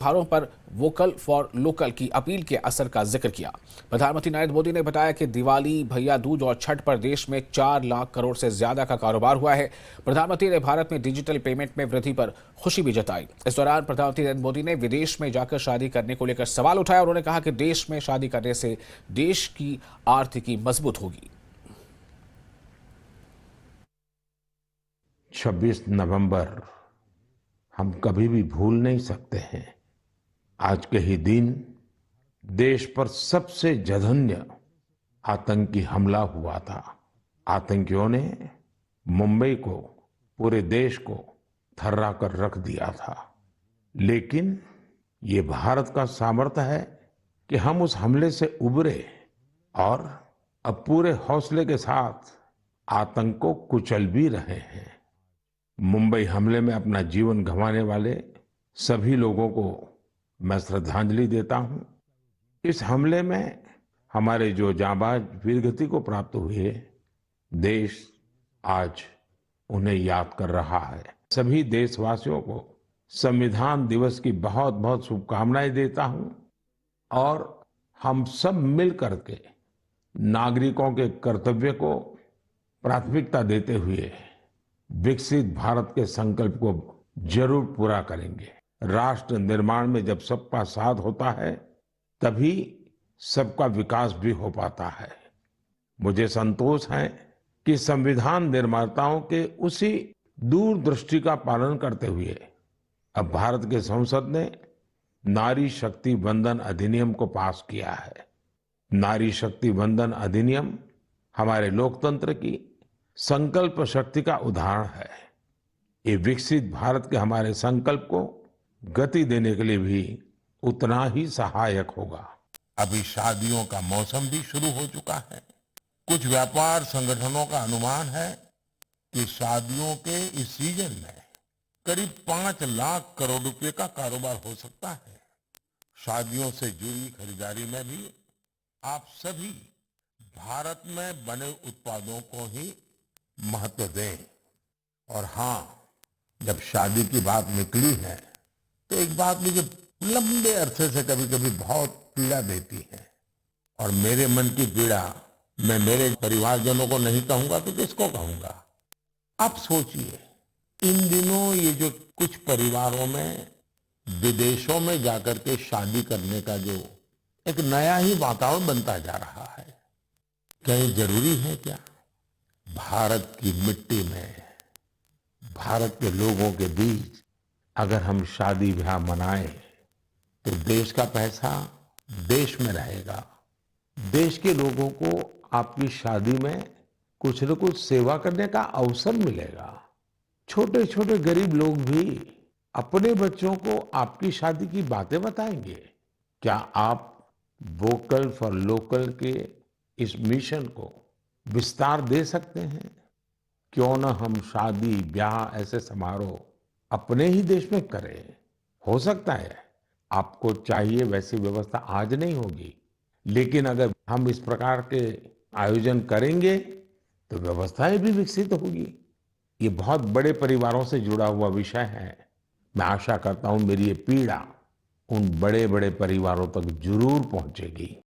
त्योहारों पर vocal for local की अपील के असर का जिक्र किया। प्रधानमंत्री नरेंद्र मोदी ने बताया कि दिवाली, भैया दूज और छठ पर देश में 4 लाख करोड़ से ज्यादा का कारोबार हुआ है। प्रधानमंत्री ने भारत में डिजिटल पेमेंट में वृद्धि पर खुशी भी जताई। इस दौरान प्रधानमंत्री नरेंद्र मोदी ने विदेश में जाकर शादी करने को लेकर सवाल उठाया। उन्होंने कहा कि देश में शादी करने से देश की आर्थिकी मजबूत होगी। 26 नवंबर हम कभी भी भूल नहीं सकते हैं। आज के ही दिन देश पर सबसे जघन्य आतंकी हमला हुआ था। आतंकियों ने मुंबई को, पूरे देश को थर्रा कर रख दिया था। लेकिन ये भारत का सामर्थ्य है कि हम उस हमले से उबरे और अब पूरे हौसले के साथ आतंक को कुचल भी रहे हैं। मुंबई हमले में अपना जीवन गंवाने वाले सभी लोगों को मैं श्रद्धांजलि देता हूं। इस हमले में हमारे जो जांबाज वीरगति को प्राप्त हुए, देश आज उन्हें याद कर रहा है। सभी देशवासियों को संविधान दिवस की बहुत बहुत शुभकामनाएं देता हूं और हम सब मिल करके नागरिकों के कर्तव्य को प्राथमिकता देते हुए विकसित भारत के संकल्प को जरूर पूरा करेंगे। राष्ट्र निर्माण में जब सबका साथ होता है, तभी सबका विकास भी हो पाता है। मुझे संतोष है कि संविधान निर्माताओं के उसी दूरदृष्टि का पालन करते हुए अब भारत के संसद ने नारी शक्ति वंदन अधिनियम को पास किया है। नारी शक्ति वंदन अधिनियम हमारे लोकतंत्र की संकल्प शक्ति का उदाहरण है। ये विकसित भारत के हमारे संकल्प को गति देने के लिए भी उतना ही सहायक होगा। अभी शादियों का मौसम भी शुरू हो चुका है। कुछ व्यापार संगठनों का अनुमान है कि शादियों के इस सीजन में करीब 5 लाख करोड़ रुपए का कारोबार हो सकता है। शादियों से जुड़ी खरीदारी में भी आप सभी भारत में बने उत्पादों को ही महत्व दें। और हाँ, जब शादी की बात निकली है तो एक बात मुझे लंबे अरसे से कभी कभी बहुत पीड़ा देती है, और मेरे मन की पीड़ा मैं मेरे परिवारजनों को नहीं कहूंगा तो किसको कहूंगा। आप सोचिए, इन दिनों ये जो कुछ परिवारों में विदेशों में जाकर के शादी करने का जो एक नया ही वातावरण बनता जा रहा है, क्या ये जरूरी है क्या? भारत की मिट्टी में, भारत के लोगों के बीच अगर हम शादी ब्याह मनाएं तो देश का पैसा देश में रहेगा। देश के लोगों को आपकी शादी में कुछ न कुछ सेवा करने का अवसर मिलेगा। छोटे छोटे गरीब लोग भी अपने बच्चों को आपकी शादी की बातें बताएंगे। क्या आप वोकल फॉर लोकल के इस मिशन को विस्तार दे सकते हैं? क्यों न हम शादी ब्याह ऐसे समारोह अपने ही देश में करें। हो सकता है आपको चाहिए वैसी व्यवस्था आज नहीं होगी, लेकिन अगर हम इस प्रकार के आयोजन करेंगे तो व्यवस्थाएं भी विकसित होगी। ये बहुत बड़े परिवारों से जुड़ा हुआ विषय है। मैं आशा करता हूं मेरी ये पीड़ा उन बड़े बड़े परिवारों तक जरूर पहुंचेगी।